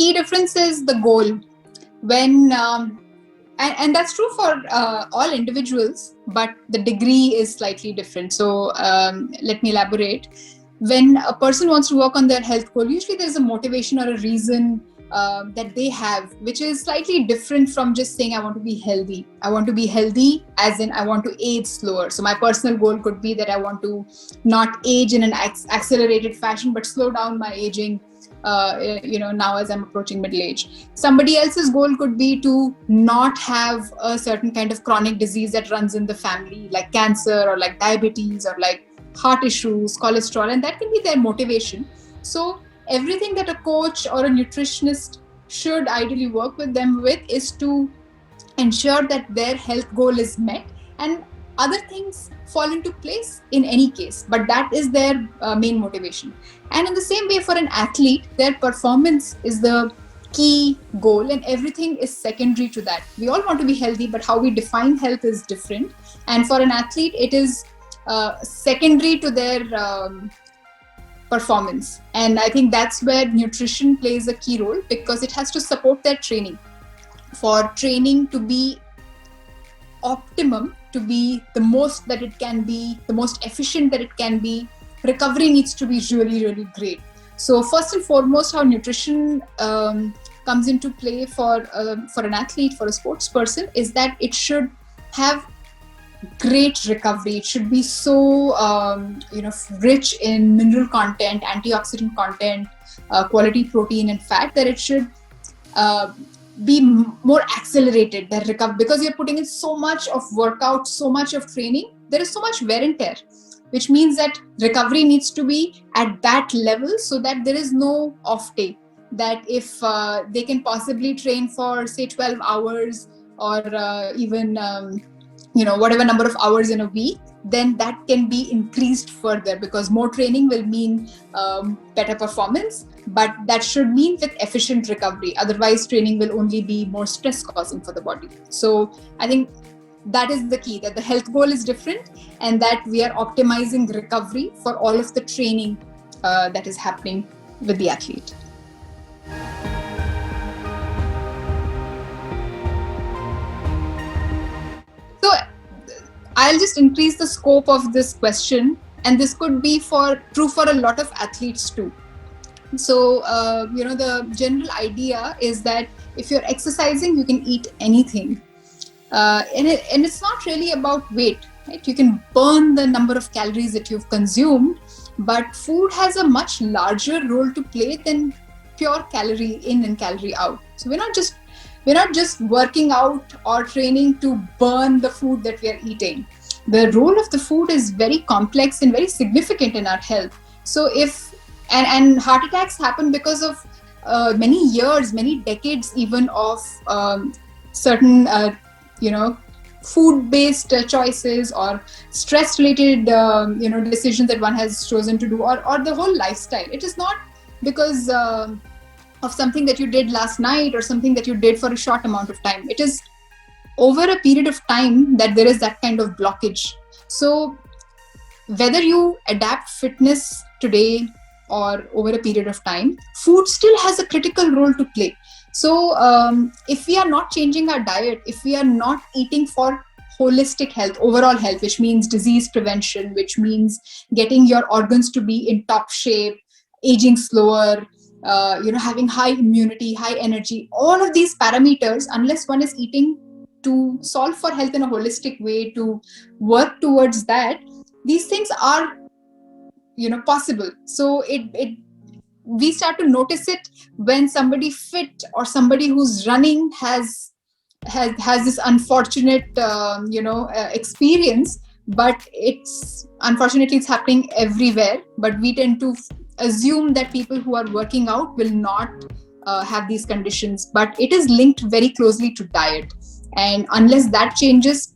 key difference is the goal. When and that's true for all individuals, but the degree is slightly different. So let me elaborate. When a person wants to work on their health goal, usually there's a motivation or a reason that they have, which is slightly different from just saying, I want to be healthy. I want to be healthy as in I want to age slower. So my personal goal could be that I want to not age in an accelerated fashion, but slow down my aging now as I'm approaching middle age. Somebody else's goal could be to not have a certain kind of chronic disease that runs in the family, like cancer or like diabetes or like heart issues, cholesterol, and that can be their motivation. So everything that a coach or a nutritionist should ideally work with them with is to ensure that their health goal is met, and other things fall into place in any case, but that is their main motivation. And in the same way, for an athlete, their performance is the key goal and everything is secondary to that. We all want to be healthy, but how we define health is different, and for an athlete it is secondary to their performance. And I think that's where nutrition plays a key role, because it has to support their training. For training to be optimum, to be the most that it can be, the most efficient that it can be, recovery needs to be really, really great. So first and foremost, how nutrition comes into play for an athlete, for a sports person, is that it should have great recovery. It should be so rich in mineral content, antioxidant content, quality protein and fat, that it should be more accelerated, that recover, because you're putting in so much of workout, so much of training, there is so much wear and tear, which means that recovery needs to be at that level so that there is no off day. That if they can possibly train for say 12 hours or even whatever number of hours in a week, then that can be increased further, because more training will mean better performance, but that should mean with efficient recovery. Otherwise, training will only be more stress causing for the body. So I think that is the key, that the health goal is different and that we are optimizing recovery for all of the training that is happening with the athlete. So I'll just increase the scope of this question, and this could be true for a lot of athletes too. So, the general idea is that if you're exercising, you can eat anything. And it's not really about weight, right? You can burn the number of calories that you've consumed, but food has a much larger role to play than pure calorie in and calorie out. So we're not just working out or training to burn the food that we are eating. The role of the food is very complex and very significant in our health. So and heart attacks happen because of many years, many decades even of certain food-based choices or stress-related decisions that one has chosen to do, or the whole lifestyle. It is not because of something that you did last night or something that you did for a short amount of time. It is over a period of time that there is that kind of blockage. So whether you adapt fitness today or over a period of time, food still has a critical role to play. So if we are not changing our diet, if we are not eating for holistic health, overall health, which means disease prevention, which means getting your organs to be in top shape, aging slower, having high immunity, high energy, all of these parameters, unless one is eating to solve for health in a holistic way, to work towards that, these things are possible. So we start to notice it when somebody fit or somebody who's running has this unfortunate experience, but unfortunately it's happening everywhere. But we tend to assume that people who are working out will not have these conditions, but it is linked very closely to diet. And unless that changes,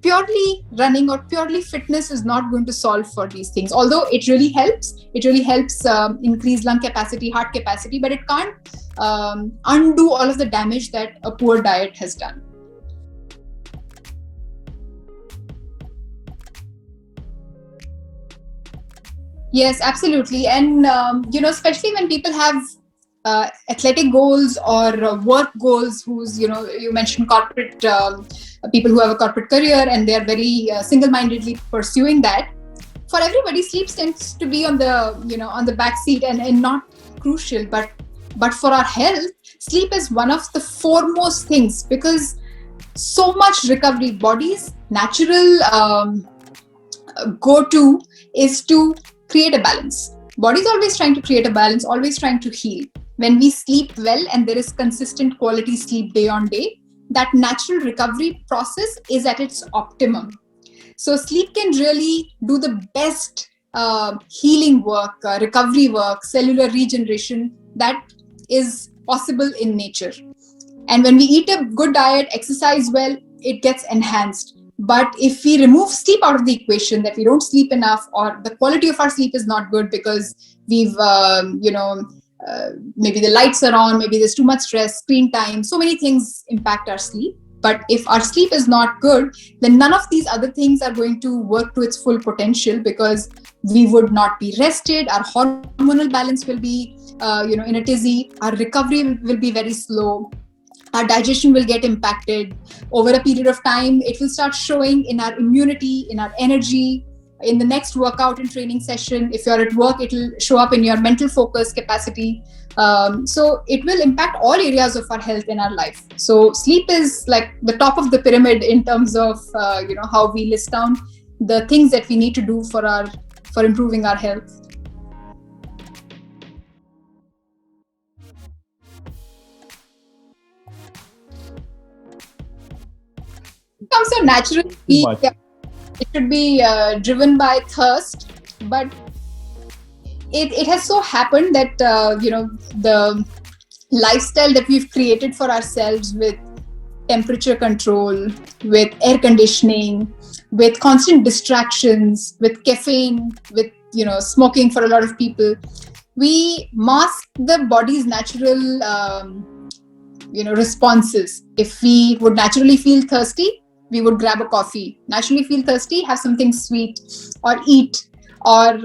purely running or purely fitness is not going to solve for these things. Although it really helps increase lung capacity, heart capacity, but it can't undo all of the damage that a poor diet has done. Yes, absolutely. And especially when people have athletic goals or work goals, who's, you mentioned corporate people who have a corporate career and they are very single-mindedly pursuing that. For everybody, sleep tends to be on the back seat and not crucial. But for our health, sleep is one of the foremost things, because so much recovery, body's natural go-to is to create a balance. Body's always trying to create a balance, always trying to heal. When we sleep well and there is consistent quality sleep day on day, that natural recovery process is at its optimum. So sleep can really do the best healing work, recovery work, cellular regeneration that is possible in nature. And when we eat a good diet, exercise well, it gets enhanced. But if we remove sleep out of the equation, that we don't sleep enough, or the quality of our sleep is not good because we've, maybe the lights are on, maybe there's too much stress, screen time, so many things impact our sleep. But if our sleep is not good, then none of these other things are going to work to its full potential, because we would not be rested, our hormonal balance will be, in a tizzy, our recovery will be very slow, our digestion will get impacted. Over a period of time, it will start showing in our immunity, in our energy, in the next workout and training session. If you're at work, it will show up in your mental focus capacity. So it will impact all areas of our health in our life. So sleep is like the top of the pyramid in terms of how we list down the things that we need to do for improving our health. Comes so naturally. It should be driven by thirst, but it has so happened that the lifestyle that we've created for ourselves, with temperature control, with air conditioning, with constant distractions, with caffeine, with smoking for a lot of people, we mask the body's natural responses. If we would naturally feel thirsty, we would grab a coffee. Naturally feel thirsty, have something sweet or eat, or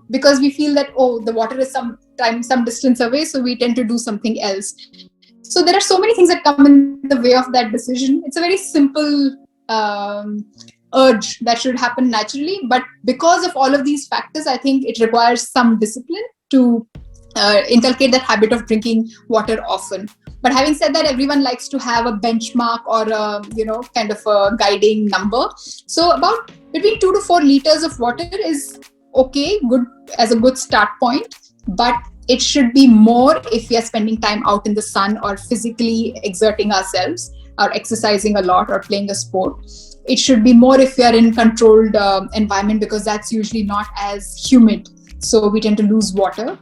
because we feel that, the water is some distance away, so we tend to do something else. So there are so many things that come in the way of that decision. It's a very simple urge that should happen naturally, but because of all of these factors, I think it requires some discipline to inculcate that habit of drinking water often. But having said that, everyone likes to have a benchmark or kind of a guiding number. So about between 2 to 4 liters of water is okay, good as a good start point. But it should be more if we are spending time out in the sun or physically exerting ourselves, or exercising a lot, or playing a sport. It should be more if we are in controlled environment, because that's usually not as humid, so we tend to lose water.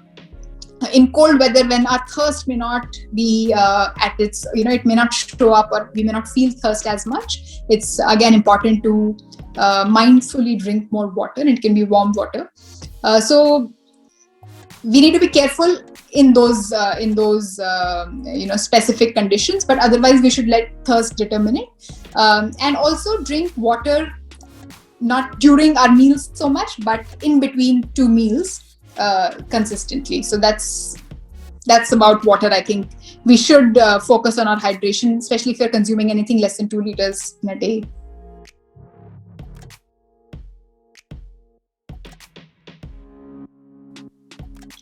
In cold weather, when our thirst may not be at its, it may not show up, or we may not feel thirst as much, it's again important to mindfully drink more water, and it can be warm water. So we need to be careful in those specific conditions, but otherwise we should let thirst determine it. And also drink water not during our meals so much, but in between 2 meals consistently. So that's about water. I think we should focus on our hydration, especially if you're consuming anything less than 2 liters in a day.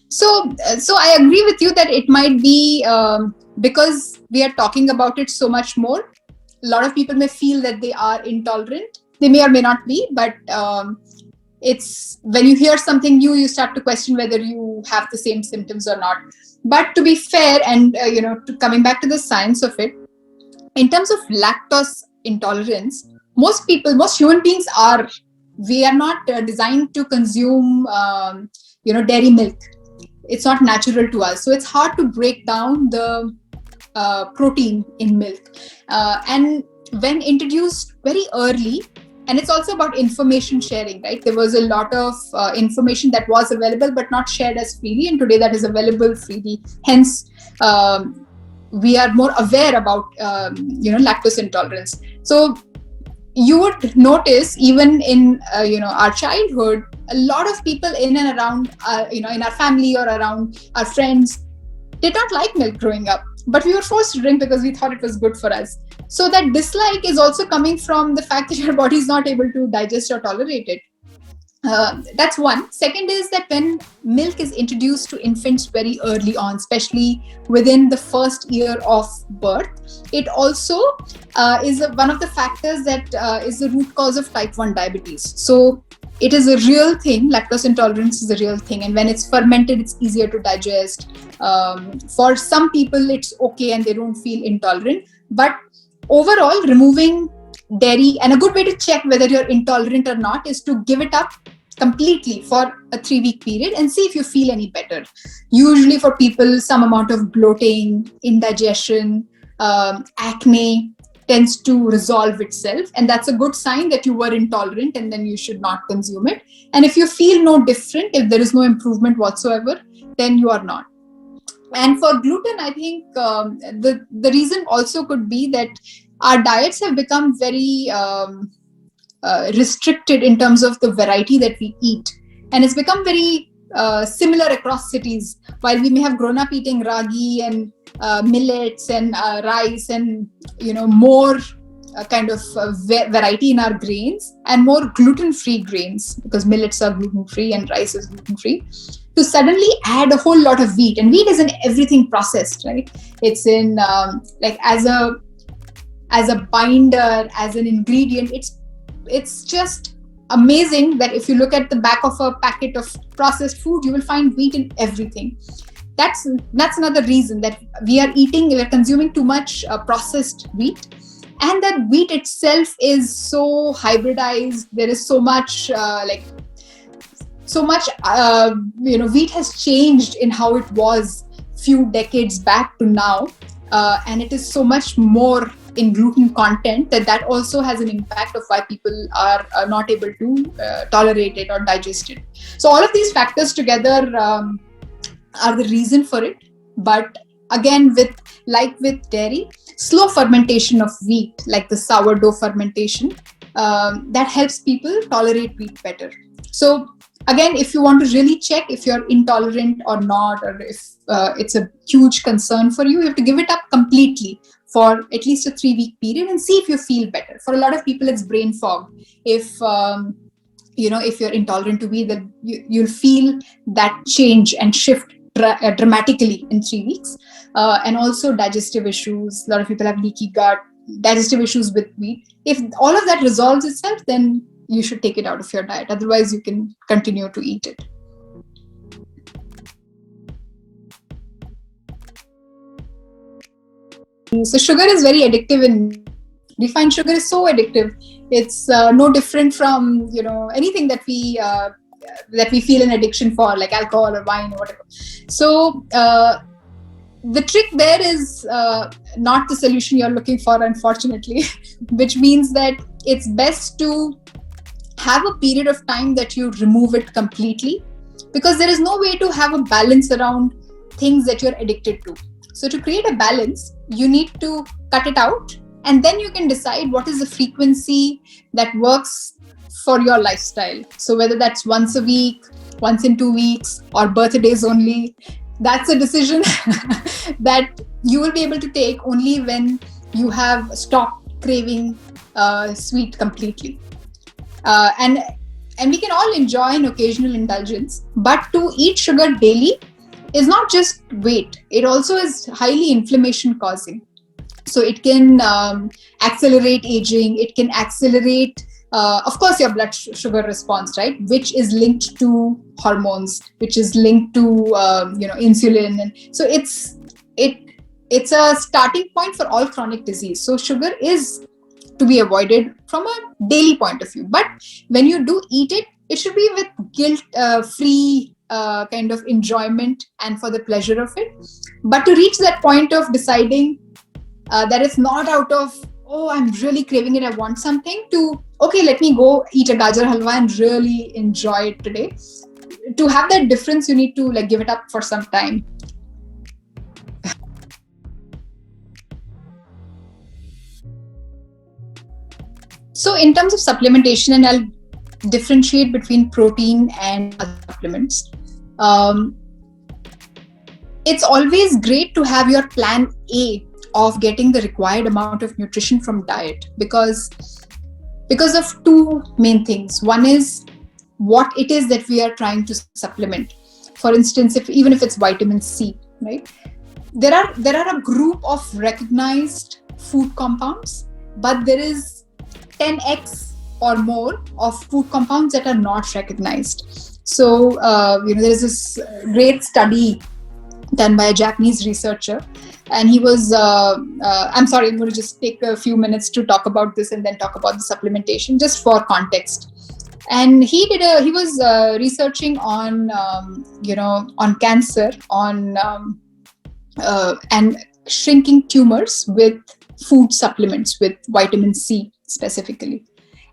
So I agree with you that it might be because we are talking about it so much more. A lot of people may feel that they are intolerant. They may or may not be, but it's when you hear something new, you start to question whether you have the same symptoms or not. But to be fair, and coming back to the science of it, in terms of lactose intolerance, most human beings we are not designed to consume dairy milk. It's not natural to us, so it's hard to break down the protein in milk, and when introduced very early. And it's also about information sharing, right? There was a lot of information that was available but not shared as freely, and today that is available freely. Hence, we are more aware about lactose intolerance. So you would notice, even in our childhood, a lot of people in and around in our family or around our friends, did not like milk growing up, but we were forced to drink because we thought it was good for us. So that dislike is also coming from the fact that your body is not able to digest or tolerate it. That's one. Second is that when milk is introduced to infants very early on, especially within the first year of birth, it also is one of the factors that is the root cause of type 1 diabetes. So it is a real thing. Lactose intolerance is a real thing. And when it's fermented, it's easier to digest. For some people, it's okay and they don't feel intolerant. But overall, removing dairy, and a good way to check whether you're intolerant or not is to give it up completely for a 3-week period and see if you feel any better. Usually for people, some amount of bloating, indigestion, acne tends to resolve itself, and that's a good sign that you were intolerant, and then you should not consume it. And if you feel no different, if there is no improvement whatsoever, then you are not. And for gluten, I think the reason also could be that our diets have become very restricted in terms of the variety that we eat, and it's become very similar across cities. While we may have grown up eating ragi and millets and rice and more kind of variety in our grains and more gluten-free grains, because millets are gluten-free and rice is gluten-free, to suddenly add a whole lot of wheat. And wheat is in everything processed, right? It's in like as a binder, as an ingredient. It's just amazing that if you look at the back of a packet of processed food, you will find wheat in everything. That's another reason that we're consuming too much processed wheat, and that wheat itself is so hybridized. There is so much wheat has changed in how it was few decades back to now, and it is so much more in gluten content that also has an impact of why people are not able to tolerate it or digest it. So all of these factors together are the reason for it. But again, with dairy, slow fermentation of wheat, like the sourdough fermentation, that helps people tolerate wheat better. So again, if you want to really check if you're intolerant or not, or if it's a huge concern for you, you have to give it up completely for at least a 3-week period and see if you feel better. For a lot of people, it's brain fog. If you're intolerant to wheat, then you'll feel that change and shift dramatically in 3 weeks. And also digestive issues. A lot of people have leaky gut, digestive issues with wheat. If all of that resolves itself, then you should take it out of your diet. Otherwise, you can continue to eat it. So sugar is very addictive, and refined sugar is so addictive. It's no different from anything that we feel an addiction for, like alcohol or wine or whatever. So the trick there is not the solution you're looking for, unfortunately, which means that it's best to have a period of time that you remove it completely, because there is no way to have a balance around things that you're addicted to. So to create a balance, you need to cut it out, and then you can decide what is the frequency that works for your lifestyle. So whether that's once a week, once in 2 weeks, or birthdays only, that's a decision that you will be able to take only when you have stopped craving sweet completely. And we can all enjoy an occasional indulgence, but to eat sugar daily is not just weight. It also is highly inflammation causing. So it can accelerate aging. It can accelerate, of course, your blood sugar response, right? Which is linked to hormones, which is linked to insulin, and so it's a starting point for all chronic disease. So sugar is to be avoided from a daily point of view. But when you do eat it, it should be with guilt-free kind of enjoyment and for the pleasure of it. But to reach that point of deciding that it's not out of, oh, I'm really craving it, I want something, to, okay, let me go eat a gajar halwa and really enjoy it today. To have that difference, you need to give it up for some time. So in terms of supplementation, and I'll differentiate between protein and other supplements. it's always great to have your plan A of getting the required amount of nutrition from diet, because of two main things. One is what it is that we are trying to supplement. For instance, if even if it's vitamin C, right? There are a group of recognized food compounds, but there is 10x or more of food compounds that are not recognized. So there is this great study done by a Japanese researcher, and he was. I'm sorry, I'm going to just take a few minutes to talk about this and then talk about the supplementation, just for context. And he was researching on on cancer, on and shrinking tumors with food supplements, with vitamin C specifically.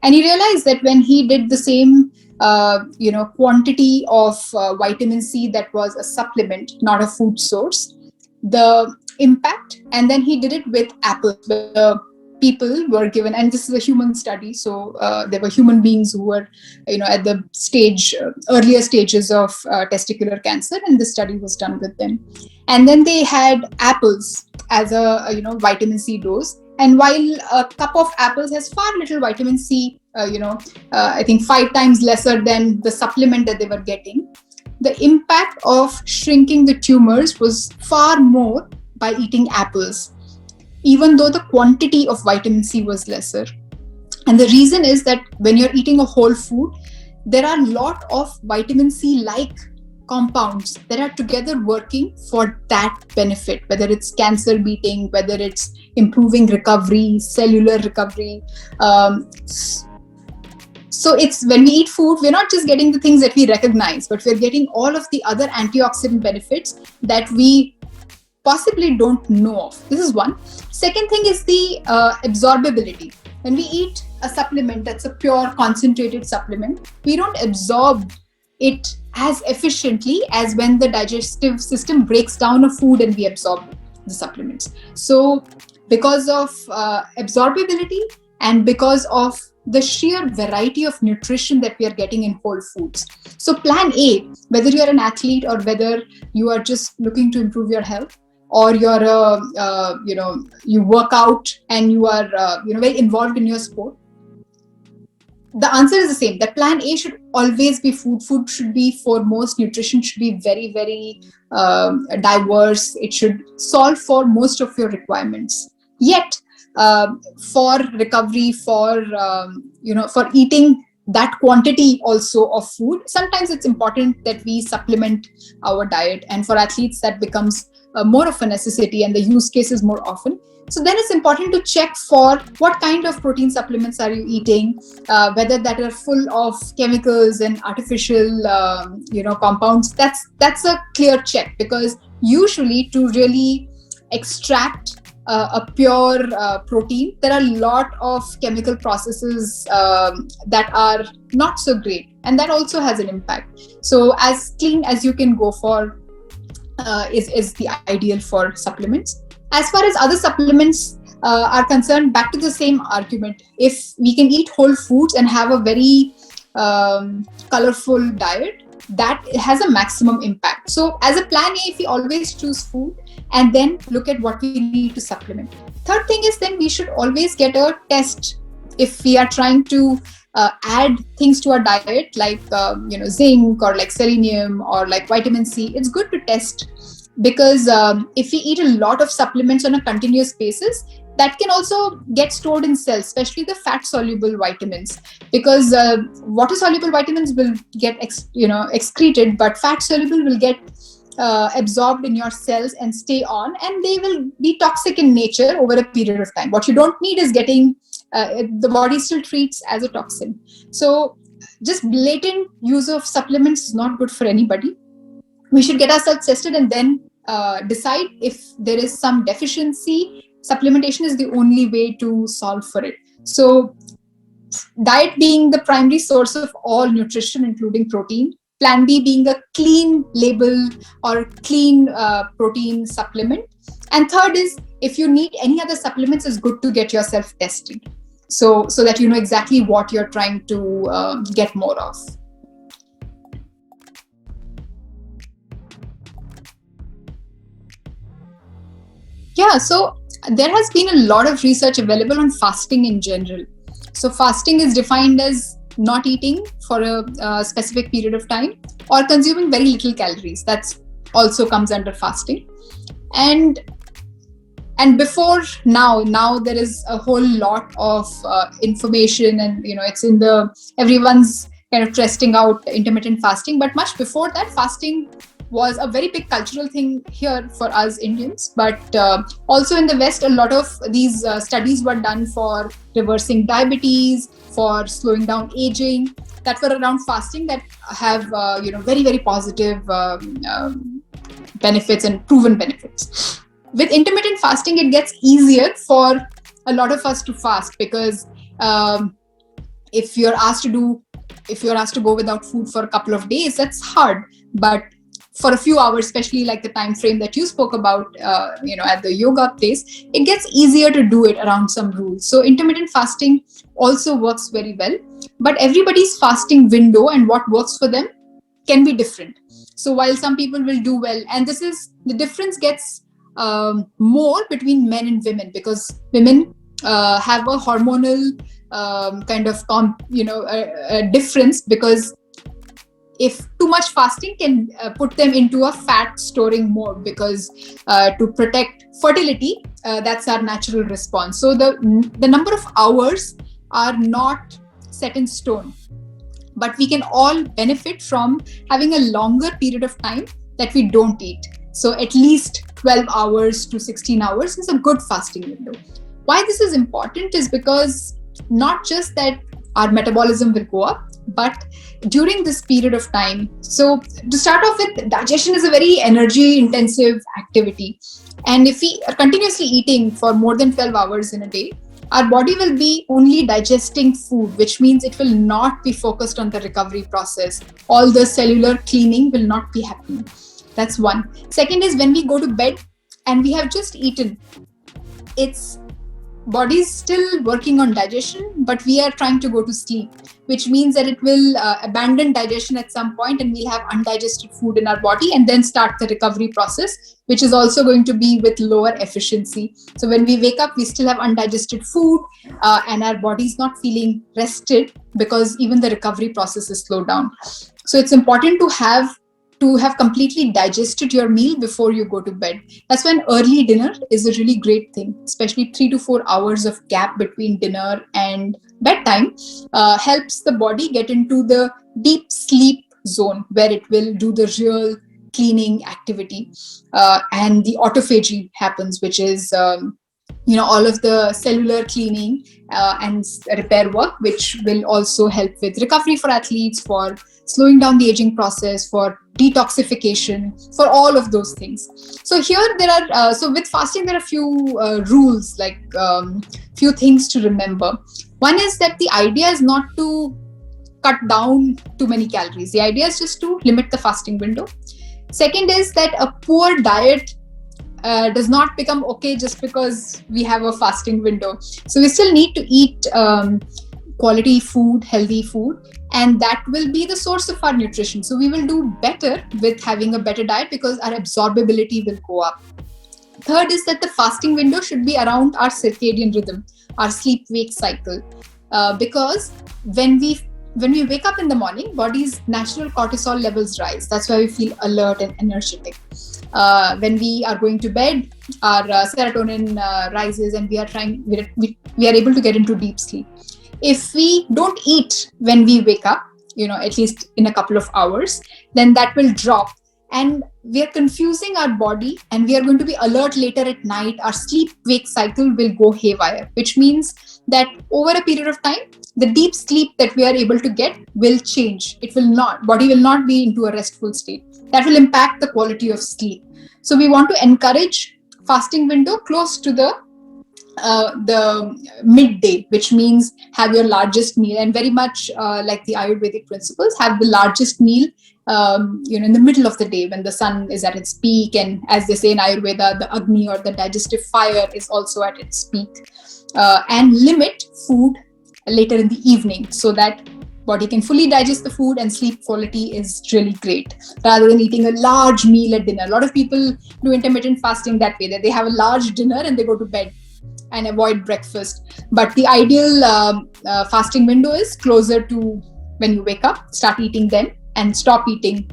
And he realized that when he did the same quantity of vitamin C that was a supplement, not a food source, the impact, and then he did it with apples, where the people were given, and this is a human study, so there were human beings who were at the earlier stages of testicular cancer, and this study was done with them. And then they had apples as a vitamin C dose, and while a cup of apples has far little vitamin C, I think 5 times lesser than the supplement that they were getting, the impact of shrinking the tumors was far more by eating apples, even though the quantity of vitamin C was lesser. And the reason is that when you're eating a whole food, there are a lot of vitamin C-like compounds that are together working for that benefit, whether it's cancer beating, whether it's improving recovery, cellular recovery. So it's when we eat food, we're not just getting the things that we recognize, but we're getting all of the other antioxidant benefits that we possibly don't know of. This is one. Second thing is the absorbability. When we eat a supplement that's a pure concentrated supplement, we don't absorb it as efficiently as when the digestive system breaks down a food and we absorb the supplements. So because of absorbability and because of the sheer variety of nutrition that we are getting in whole foods. So plan A, whether you're an athlete or whether you are just looking to improve your health, or you're you work out and you are very involved in your sport, the answer is the same. That plan A should always be food. Food should be foremost. Nutrition should be very, very diverse. It should solve for most of your requirements. Yet, for recovery, for eating that quantity also of food, sometimes it's important that we supplement our diet. And for athletes, that becomes more of a necessity, and the use case is more often. So then it's important to check for what kind of protein supplements are you eating, whether that are full of chemicals and artificial compounds. That's a clear check, because usually to really extract a pure protein, there are a lot of chemical processes that are not so great, and that also has an impact. So as clean as you can go for is the ideal for supplements. As far as other supplements are concerned, back to the same argument. If we can eat whole foods and have a very colorful diet, that has a maximum impact. So as a plan A, if we always choose food and then look at what we need to supplement. Third thing is, then we should always get a test. If we are trying to add things to our diet, like zinc or like selenium or like vitamin C, it's good to test, because if we eat a lot of supplements on a continuous basis, that can also get stored in cells, especially the fat-soluble vitamins, because water-soluble vitamins will get excreted, but fat-soluble will get absorbed in your cells and stay on, and they will be toxic in nature over a period of time. What you don't need is getting the body still treats as a toxin. So just blatant use of supplements is not good for anybody. We should get ourselves tested and then decide if there is some deficiency. Supplementation is the only way to solve for it. So diet being the primary source of all nutrition, including protein. Plan B being a clean label or clean protein supplement. And third is, if you need any other supplements, it's good to get yourself tested, so that you know exactly what you're trying to get more of. Yeah, so there has been a lot of research available on fasting in general. So fasting is defined as not eating for a specific period of time or consuming very little calories. That's also comes under fasting. And before now there is a whole lot of information, and it's in the everyone's kind of testing out intermittent fasting. But much before that, fasting was a very big cultural thing here for us Indians, but also in the West, a lot of these studies were done for reversing diabetes, for slowing down aging, that were around fasting, that have very very positive benefits and proven benefits. With intermittent fasting, it gets easier for a lot of us to fast, because if you're asked to go without food for a couple of days, that's hard. But for a few hours, especially like the time frame that you spoke about, at the yoga place, it gets easier to do it around some rules. So intermittent fasting also works very well, but everybody's fasting window and what works for them can be different. So while some people will do well, and this is the difference gets more between men and women, because women have a hormonal kind of a difference, because if too much fasting can put them into a fat storing mode, because to protect fertility, that's our natural response. So the number of hours are not set in stone, but we can all benefit from having a longer period of time that we don't eat. So at least 12 hours to 16 hours is a good fasting window. Why this is important is because not just that our metabolism will go up, but during this period of time, so to start off with, digestion is a very energy intensive activity. And if we are continuously eating for more than 12 hours in a day, our body will be only digesting food, which means it will not be focused on the recovery process. All the cellular cleaning will not be happening. That's one. Second is, when we go to bed and we have just eaten, it's body's still working on digestion, but we are trying to go to sleep, which means that it will abandon digestion at some point, and we'll have undigested food in our body and then start the recovery process, which is also going to be with lower efficiency. So when we wake up, we still have undigested food, and our body is not feeling rested, because even the recovery process is slowed down. So it's important to have completely digested your meal before you go to bed. That's when early dinner is a really great thing, especially 3 to 4 hours of gap between dinner and bedtime helps the body get into the deep sleep zone, where it will do the real cleaning activity, and the autophagy happens, which is all of the cellular cleaning and repair work, which will also help with recovery for athletes, for slowing down the aging process, for detoxification, for all of those things. So here there are, so with fasting, there are a few rules, like few things to remember. One is that the idea is not to cut down too many calories. The idea is just to limit the fasting window. Second is that a poor diet does not become okay just because we have a fasting window. So we still need to eat quality food, healthy food, and that will be the source of our nutrition. So we will do better with having a better diet, because our absorbability will go up. Third is that the fasting window should be around our circadian rhythm, our sleep-wake cycle, because when we wake up in the morning, body's natural cortisol levels rise. That's why we feel alert and energetic. When we are going to bed, our serotonin rises, and we are able to get into deep sleep. If we don't eat when we wake up, at least in a couple of hours, then that will drop, and we are confusing our body, and we are going to be alert later at night. Our sleep-wake cycle will go haywire, which means that over a period of time, the deep sleep that we are able to get will change. Body will not be into a restful state. That will impact the quality of sleep. So we want to encourage fasting window close to the midday, which means have your largest meal, and very much like the Ayurvedic principles, have the largest meal in the middle of the day when the sun is at its peak, and as they say in Ayurveda, the Agni or the digestive fire is also at its peak, and limit food later in the evening, so that body can fully digest the food, and sleep quality is really great, rather than eating a large meal at dinner. A lot of people do intermittent fasting that way, that they have a large dinner and they go to bed and avoid breakfast. But the ideal fasting window is closer to when you wake up, start eating then, and stop eating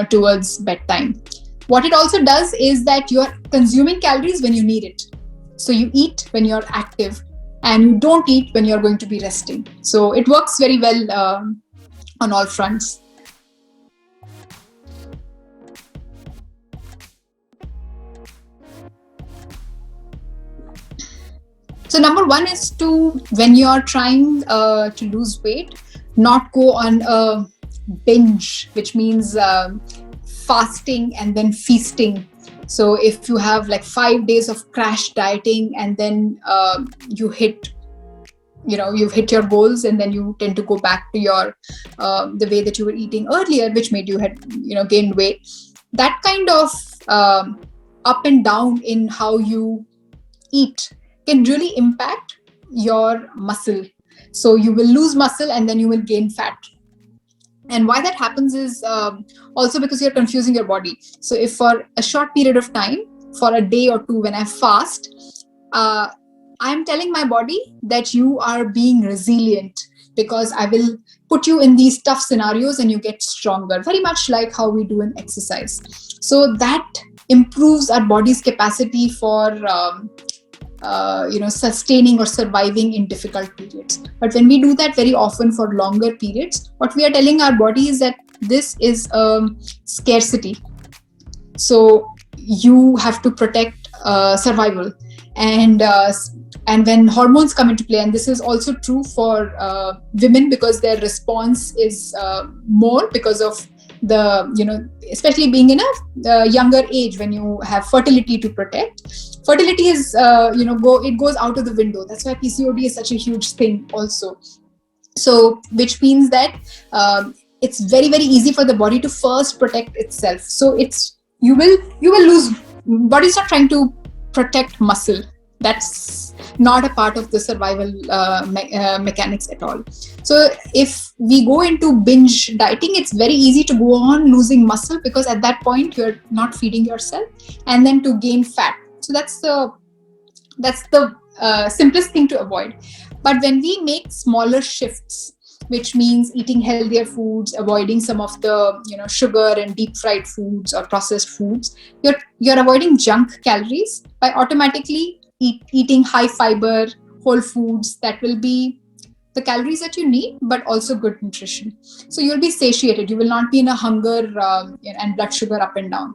towards bedtime. What it also does is that you're consuming calories when you need it. So you eat when you're active, and you don't eat when you're going to be resting. So it works very well on all fronts. So number one is to, when you're trying to lose weight, not go on a binge, which means fasting and then feasting. So if you have like 5 days of crash dieting, and then you've hit your goals, and then you tend to go back to your the way that you were eating earlier, which made you gain weight. That kind of up and down in how you eat can really impact your muscle. So you will lose muscle and then you will gain fat. And why that happens is also because you're confusing your body. So if for a short period of time, for a day or two, when I fast, I'm telling my body that you are being resilient, because I will put you in these tough scenarios and you get stronger, very much like how we do in exercise. So that improves our body's capacity for sustaining or surviving in difficult periods. But when we do that very often for longer periods, what we are telling our body is that this is a scarcity. So you have to protect survival. And when hormones come into play, and this is also true for women, because their response is more because of the, especially being in a younger age, when you have fertility to protect. Fertility is, it goes out of the window. That's why PCOD is such a huge thing also. So, which means that it's very, very easy for the body to first protect itself. So you will lose. Body's not trying to protect muscle. That's not a part of the survival mechanics at all. So if we go into binge dieting, it's very easy to go on losing muscle, because at that point you're not feeding yourself, and then to gain fat. So that's the simplest thing to avoid. But when we make smaller shifts, which means eating healthier foods, avoiding some of the sugar and deep fried foods or processed foods, you're avoiding junk calories by automatically eating high fiber whole foods that will be the calories that you need, but also good nutrition. So you'll be satiated. You will not be in a hunger and blood sugar up and down.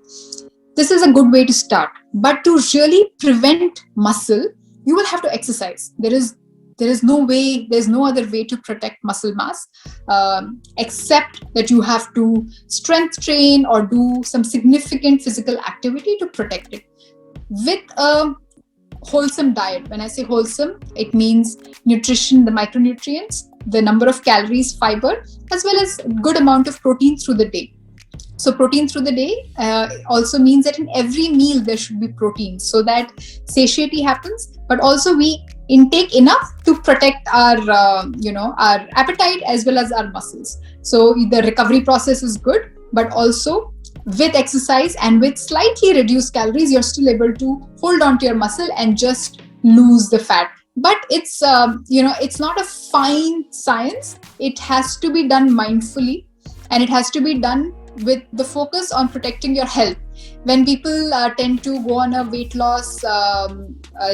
This is a good way to start. But to really prevent muscle, you will have to exercise. There is no way, there's no other way to protect muscle mass, except that you have to strength train or do some significant physical activity to protect it. With a wholesome diet, when I say wholesome, it means nutrition, the micronutrients, the number of calories, fiber, as well as good amount of protein through the day. So protein through the day also means that in every meal there should be protein, so that satiety happens, but also we intake enough to protect our our appetite as well as our muscles. So the recovery process is good, but also with exercise and with slightly reduced calories, you're still able to hold on to your muscle and just lose the fat. But it's it's not a fine science. It has to be done mindfully, and it has to be done with the focus on protecting your health. When people tend to go on a weight loss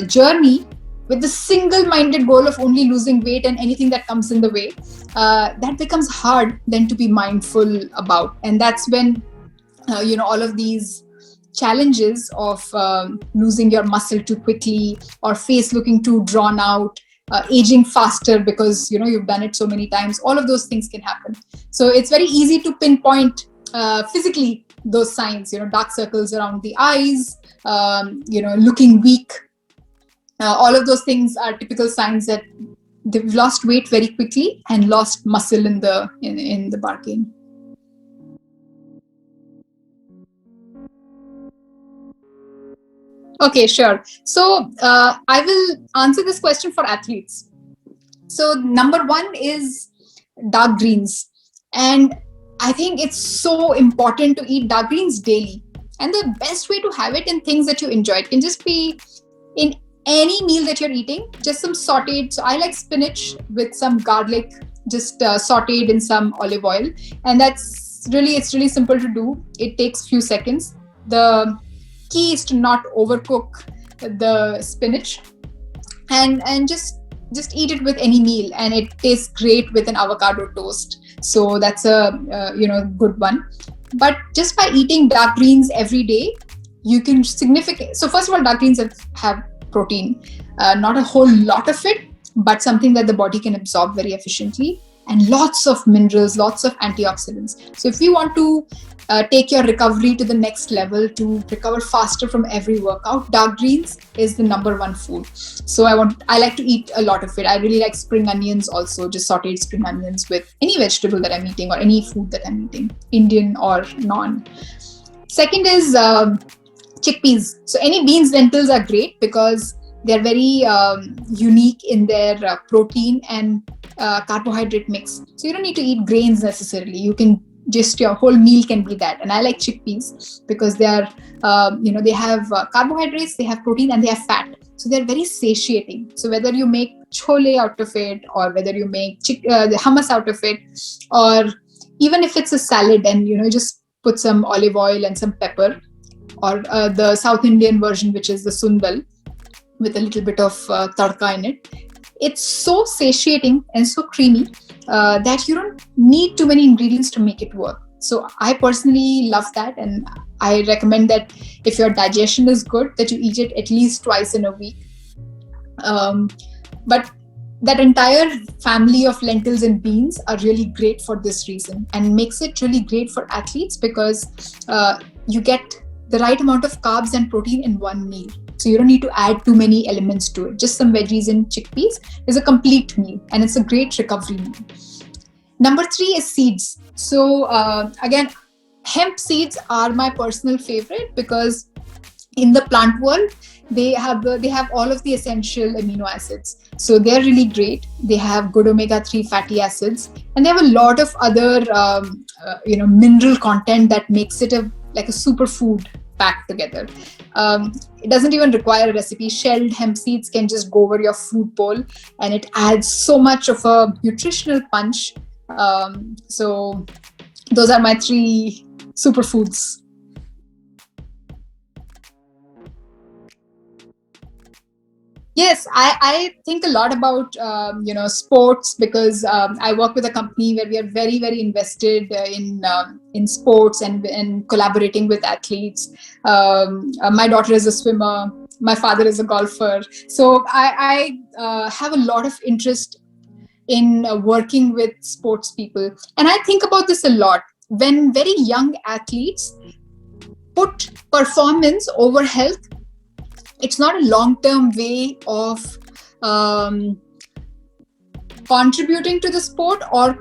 journey with the single-minded goal of only losing weight and anything that comes in the way, that becomes hard then to be mindful about. And that's when all of these challenges of losing your muscle too quickly, or face looking too drawn out, aging faster because you've done it so many times, all of those things can happen. So it's very easy to pinpoint physically those signs, dark circles around the eyes, looking weak. All of those things are typical signs that they've lost weight very quickly and lost muscle in the bargain. Okay, sure. So I will answer this question for athletes. So number one is dark greens. And I think it's so important to eat dark greens daily. And the best way to have it in things that you enjoy. It can just be in any meal that you're eating, just some sauteed. So I like spinach with some garlic, just sauteed in some olive oil. And it's really simple to do. It takes few seconds. The key is to not overcook the spinach, and just eat it with any meal, and it tastes great with an avocado toast. So that's a good one. But just by eating dark greens every day, you can significant. So first of all, dark greens have protein, not a whole lot of it, but something that the body can absorb very efficiently, and lots of minerals, lots of antioxidants. So if you want to take your recovery to the next level, to recover faster from every workout, dark greens is the number one food. So I like to eat a lot of it. I really like spring onions also, just sauteed spring onions with any vegetable that I'm eating or any food that I'm eating, Indian or non. Second is chickpeas. So any beans, lentils are great because they're very unique in their protein and carbohydrate mix. So you don't need to eat grains necessarily. You can just, your whole meal can be that. And I like chickpeas because they are, they have carbohydrates, they have protein, and they have fat. So they're very satiating. So whether you make chole out of it, or whether you make the hummus out of it, or even if it's a salad and just put some olive oil and some pepper, or the South Indian version, which is the sundal, with a little bit of tadka in it. It's so satiating and so creamy that you don't need too many ingredients to make it work. So I personally love that, and I recommend that if your digestion is good, that you eat it at least twice in a week. But that entire family of lentils and beans are really great for this reason, and makes it really great for athletes because you get the right amount of carbs and protein in one meal. So you don't need to add too many elements to it. Just some veggies and chickpeas is a complete meal, and it's a great recovery meal. Number 3 is seeds. So again, hemp seeds are my personal favorite because in the plant world, they have all of the essential amino acids. So they're really great. They have good omega-3 fatty acids, and they have a lot of other mineral content that makes it like a superfood packed together. It doesn't even require a recipe. Shelled hemp seeds can just go over your food bowl, and it adds so much of a nutritional punch. So those are my 3 superfoods. Yes, I think a lot about sports because I work with a company where we are very, very invested in sports and collaborating with athletes. My daughter is a swimmer. My father is a golfer. So I have a lot of interest in working with sports people, and I think about this a lot. When very young athletes put performance over health, it's not a long-term way of contributing to the sport or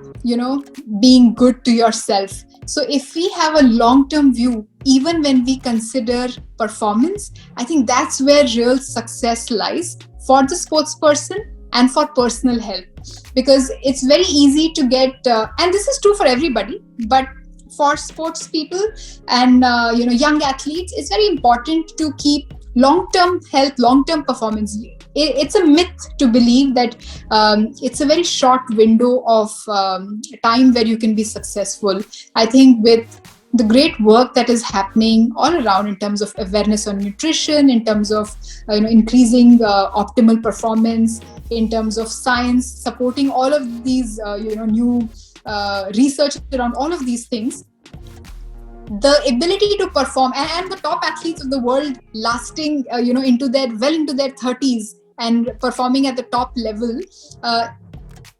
being good to yourself. So if we have a long-term view, even when we consider performance, I think that's where real success lies for the sports person and for personal health. Because it's very easy to get and this is true for everybody, but for sports people and young athletes, it's very important to keep long-term health, long-term performance. It's a myth to believe that it's a very short window of time where you can be successful. I think with the great work that is happening all around in terms of awareness on nutrition, in terms of increasing optimal performance, in terms of science supporting all of these new research around all of these things, the ability to perform and the top athletes of the world lasting into their 30s and performing at the top level,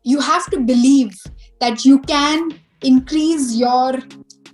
you have to believe that you can increase your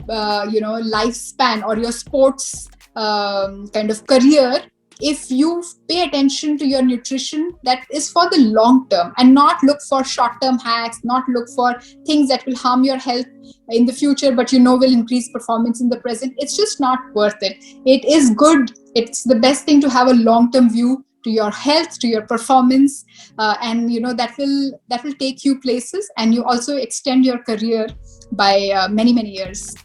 lifespan or your sports kind of career if you pay attention to your nutrition that is for the long term, and not look for short-term hacks, not look for things that will harm your health in the future but will increase performance in the present. It's just not worth it. It is good, it's the best thing to have a long-term view, to your health, to your performance, and that will take you places, and you also extend your career by many years.